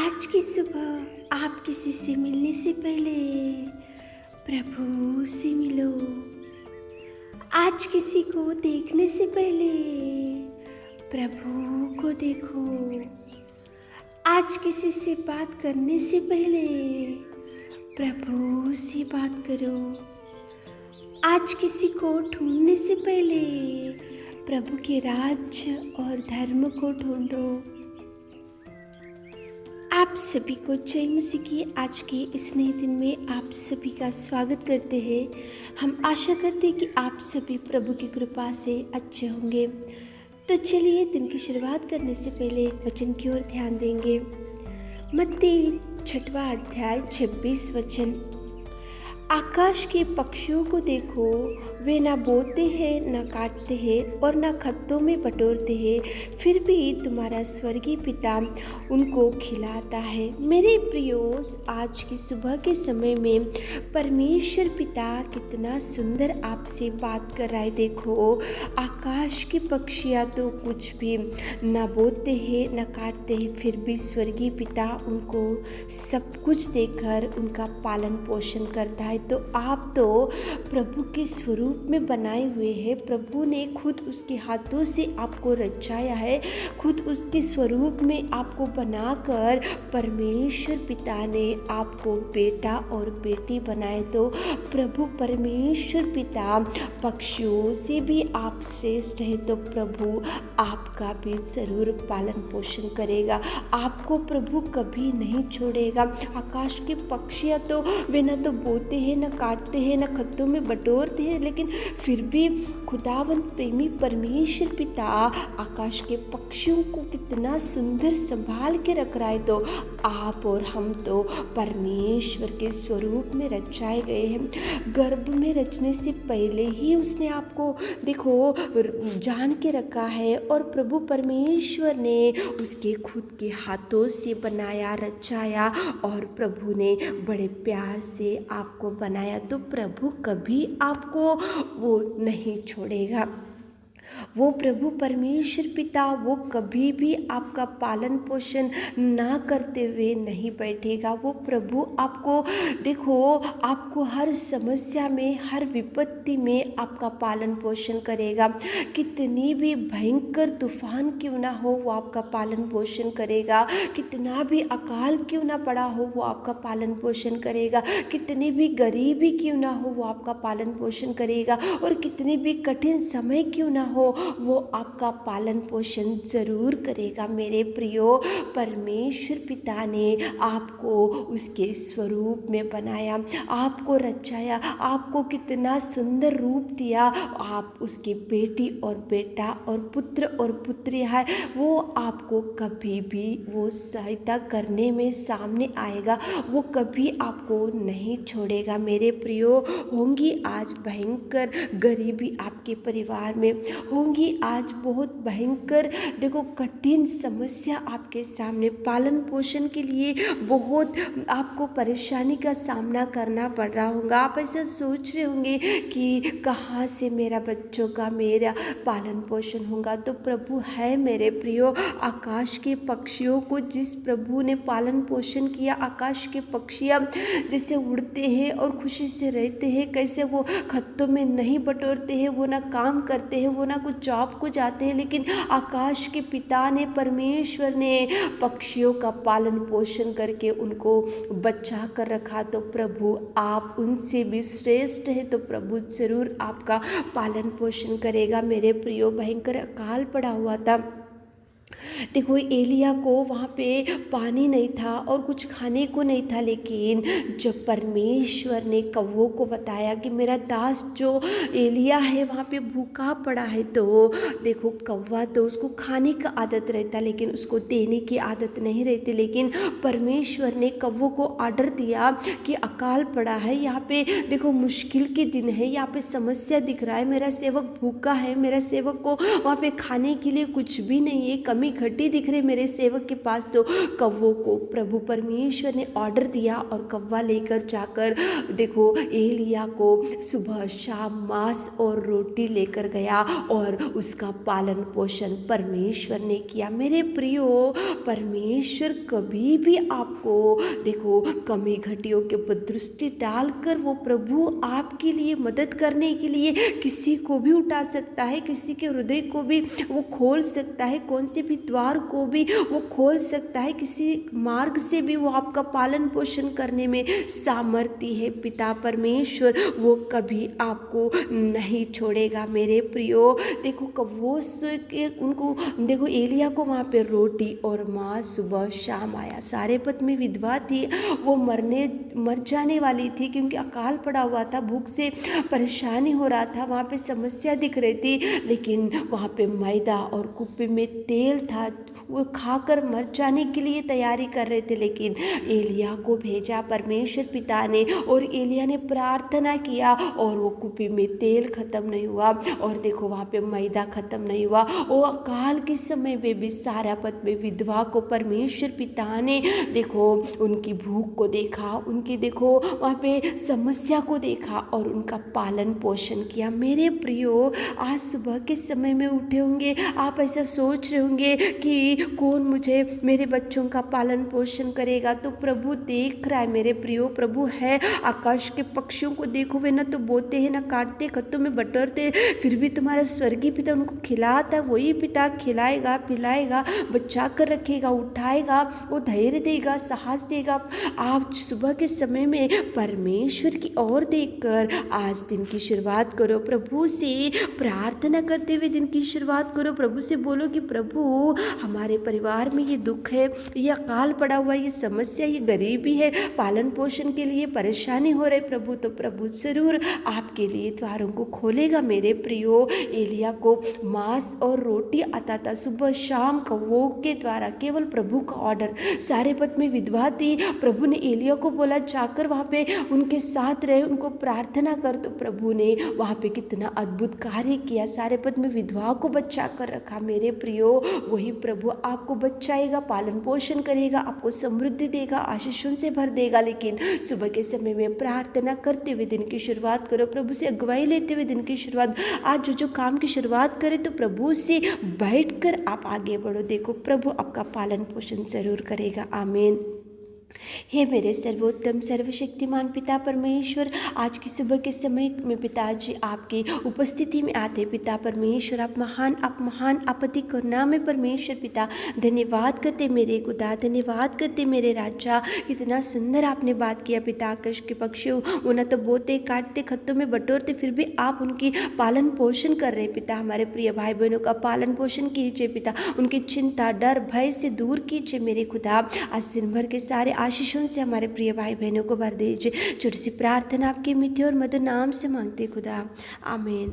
आज की सुबह आप किसी से मिलने से पहले प्रभु से मिलो। आज किसी को देखने से पहले प्रभु को देखो। आज किसी से बात करने से पहले प्रभु से बात करो। आज किसी को ढूंढने से पहले प्रभु के राज्य और धर्म को ढूंढो। आप सभी को जय मसीह की आज के इस नए दिन में आप सभी का स्वागत करते हैं। हम आशा करते हैं कि आप सभी प्रभु की कृपा से अच्छे होंगे। तो चलिए दिन की शुरुआत करने से पहले वचन की ओर ध्यान देंगे। मत्ती 6वां अध्याय 26 वचन। आकाश के पक्षियों को देखो, वे ना बोते हैं, ना काटते हैं और ना खत्तों में बटोरते हैं, फिर भी तुम्हारा स्वर्गीय पिता उनको खिलाता है। मेरे प्रियोस, आज की सुबह के समय में परमेश्वर पिता कितना सुंदर आपसे बात कर रहा है। देखो, आकाश की पक्षियाँ तो कुछ भी ना बोते हैं, ना काटते हैं, फिर भी स्वर्गीय पिता उनको सब कुछ देकर उनका पालन पोषण करता है। तो आप तो प्रभु के स्वरूप में बनाए हुए हैं। प्रभु ने खुद उसके हाथों से आपको रचाया है, खुद उसके स्वरूप में आपको बनाकर परमेश्वर पिता ने आपको बेटा और बेटी बनाए। तो प्रभु परमेश्वर पिता पक्षियों से भी आप श्रेष्ठ है, तो प्रभु आपका भी जरूर पालन पोषण करेगा। आपको प्रभु कभी नहीं छोड़ेगा। आकाश के पक्षियाँ तो वे न तो बोते हैं, न काटते हैं, न खत्तों में बटोरते हैं, लेकिन फिर भी खुदावंत प्रेमी परमेश्वर पिता आकाश के पक्षियों को कितना सुंदर संभाल के रख रहा है। तो आप और हम तो परमेश्वर के स्वरूप में रचाए गए हैं। गर्भ में रचने से पहले ही उसने आपको देखो जान के रखा है, और प्रभु परमेश्वर ने उसके खुद के हाथों से बनाया, रचाया, और प्रभु ने बड़े प्यार से आपको बनाया। तो प्रभु कभी आपको वो नहीं छोड़ेगा। वो प्रभु परमेश्वर पिता वो कभी भी आपका पालन पोषण ना करते हुए नहीं बैठेगा। वो प्रभु आपको देखो, आपको हर समस्या में, हर विपत्ति में आपका पालन पोषण करेगा। कितनी भी भयंकर तूफान क्यों ना हो, वो आपका पालन पोषण करेगा। कितना भी अकाल क्यों ना पड़ा हो, वो आपका पालन पोषण करेगा। कितनी भी गरीबी क्यों ना हो, वो आपका पालन पोषण करेगा। और कितने भी कठिन समय क्यों ना हो, वो आपका पालन पोषण जरूर करेगा। मेरे प्रियो, परमेश्वर पिता ने आपको उसके स्वरूप में बनाया, आपको रचाया, आपको कितना सुंदर रूप दिया। आप उसके बेटी और बेटा और पुत्र और पुत्री है। वो आपको कभी भी वो सहायता करने में सामने आएगा, वो कभी आपको नहीं छोड़ेगा। मेरे प्रियो, होंगी आज भयंकर गरीबी आपके परिवार में, होंगी आज बहुत भयंकर देखो कठिन समस्या आपके सामने, पालन पोषण के लिए बहुत आपको परेशानी का सामना करना पड़ रहा होगा। आप ऐसा सोच रहे होंगे कि कहाँ से मेरा बच्चों का मेरा पालन पोषण होगा। तो प्रभु है मेरे प्रियो। आकाश के पक्षियों को जिस प्रभु ने पालन पोषण किया, आकाश के पक्षियाँ जैसे उड़ते हैं और खुशी से रहते हैं, कैसे वो खत्तों में नहीं बटोरते हैं, वो ना काम करते हैं, वो ना कुछ जॉब को जाते हैं, लेकिन आकाश के पिता ने, परमेश्वर ने पक्षियों का पालन पोषण करके उनको बचा कर रखा। तो प्रभु आप उनसे भी श्रेष्ठ है, तो प्रभु जरूर आपका पालन पोषण करेगा। मेरे प्रियो, भयंकर अकाल पड़ा हुआ था। देखो, एलिया को वहाँ पे पानी नहीं था और कुछ खाने को नहीं था, लेकिन जब परमेश्वर ने कौवों को बताया कि मेरा दास जो एलिया है वहाँ पे भूखा पड़ा है, तो देखो कौवा तो उसको खाने का आदत रहता, लेकिन उसको देने की आदत नहीं रहती। लेकिन परमेश्वर ने कौवों को ऑर्डर दिया कि अकाल पड़ा है, यहाँ पे देखो मुश्किल के दिन है, यहाँ पे समस्या दिख रहा है, मेरा सेवक भूखा है, मेरा सेवक को वहाँ पे खाने के लिए कुछ भी नहीं है, कमी घटी दिख रही मेरे सेवक के पास, तो कौवों को प्रभु परमेश्वर ने ऑर्डर दिया और कौवा लेकर जाकर देखो एलिया को सुबह शाम मांस और रोटी लेकर गया और उसका पालन पोषण परमेश्वर ने किया। मेरे प्रियो, परमेश्वर कभी भी आपको देखो कमी घटियों के ऊपर दृष्टि डालकर वो प्रभु आपके लिए मदद करने के लिए किसी को भी उठा सकता है, किसी के हृदय को भी वो खोल सकता है, कौन से भी द्वार को भी वो खोल सकता है, किसी मार्ग से भी वो आपका पालन पोषण करने में सामर्थ्य है। पिता परमेश्वर वो कभी आपको नहीं छोड़ेगा। मेरे प्रियो, देखो कौवों से उनको देखो एलिया को वहाँ पे रोटी और मांस सुबह शाम आया। सारेपत में विधवा थी, वो मर जाने वाली थी क्योंकि अकाल पड़ा हुआ था, भूख से परेशानी हो रहा था, वहाँ पे समस्या दिख रही थी, लेकिन वहाँ पे मैदा और कुप्पी में तेल था, वो खाकर मर जाने के लिए तैयारी कर रहे थे। लेकिन एलिया को भेजा परमेश्वर पिता ने और एलिया ने प्रार्थना किया और वो कुप्पी में तेल खत्म नहीं हुआ और देखो वहाँ पे मैदा खत्म नहीं हुआ। वो अकाल के समय में भी सारापत में विधवा को परमेश्वर पिता ने देखो उनकी भूख को देखा, उनकी देखो वहाँ पे समस्या को देखा और उनका पालन पोषण किया। मेरे प्रियो, आज सुबह के समय में उठे होंगे, आप ऐसा सोच रहे होंगे कि कौन मुझे मेरे बच्चों का पालन पोषण करेगा, तो प्रभु देख रहा है। मेरे प्रियो, प्रभु है। आकाश के पक्षियों को देखो, वे ना तो बोते हैं ना काटते, खत्तों में बटोरते, फिर भी तुम्हारा स्वर्गीय पिता उनको खिलाता। वही पिता खिलाएगा, पिलाएगा, बचा कर रखेगा, उठाएगा, वो धैर्य देगा, साहस देगा। आप सुबह के समय में परमेश्वर की ओर देखकर आज दिन की शुरुआत करो, प्रभु से प्रार्थना करते हुए दिन की शुरुआत करो। प्रभु से बोलो कि प्रभु हमारे परिवार में ये दुख है, ये अकाल पड़ा हुआ, ये समस्या, ये गरीबी है, पालन पोषण के लिए परेशानी हो रही प्रभु, तो प्रभु जरूर आपके लिए द्वारों को खोलेगा। मेरे प्रियो, एलिया को मांस और रोटी आता था सुबह शाम कौवों के द्वारा, केवल प्रभु का ऑर्डर। सारेपत में विधवा थी, प्रभु ने एलिया को बोला जाकर वहाँ पे उनके साथ रहे, उनको प्रार्थना कर, तो प्रभु ने वहाँ पे कितना अद्भुत कार्य किया, सारेपत में विधवा को बचा कर रखा। मेरे प्रियो, वही प्रभु आपको बचाएगा, पालन पोषण करेगा, आपको समृद्धि देगा, आशीषों से भर देगा। लेकिन सुबह के समय में प्रार्थना करते हुए दिन की शुरुआत करो, प्रभु से अगुवाई लेते हुए दिन की शुरुआत। आज जो काम की शुरुआत करें तो प्रभु से बैठकर आप आगे बढ़ो, देखो प्रभु आपका पालन पोषण जरूर करेगा। आमीन। हे मेरे सर्वोत्तम सर्वशक्तिमान पिता परमेश्वर, आज की सुबह के समय में पिताजी आपकी उपस्थिति में आते पिता परमेश्वर, आप महान आप अति करुणा में परमेश्वर पिता, धन्यवाद करते मेरे खुदा, धन्यवाद करते मेरे राजा। कितना सुंदर आपने बात किया पिता। आकाश के पक्षी वो न तो बोते काटते खत्तों में बटोरते, फिर भी आप उनकी पालन पोषण कर रहे पिता। हमारे प्रिय भाई बहनों का पालन पोषण कीजिए पिता, उनकी चिंता डर भय से दूर कीजिए मेरे खुदा। आज दिन भर के सारे आशीषों से हमारे प्रिय भाई बहनों को भर दीजिए। छोटी सी प्रार्थना आपके मीठे और मधुर नाम से मांगते खुदा, आमीन।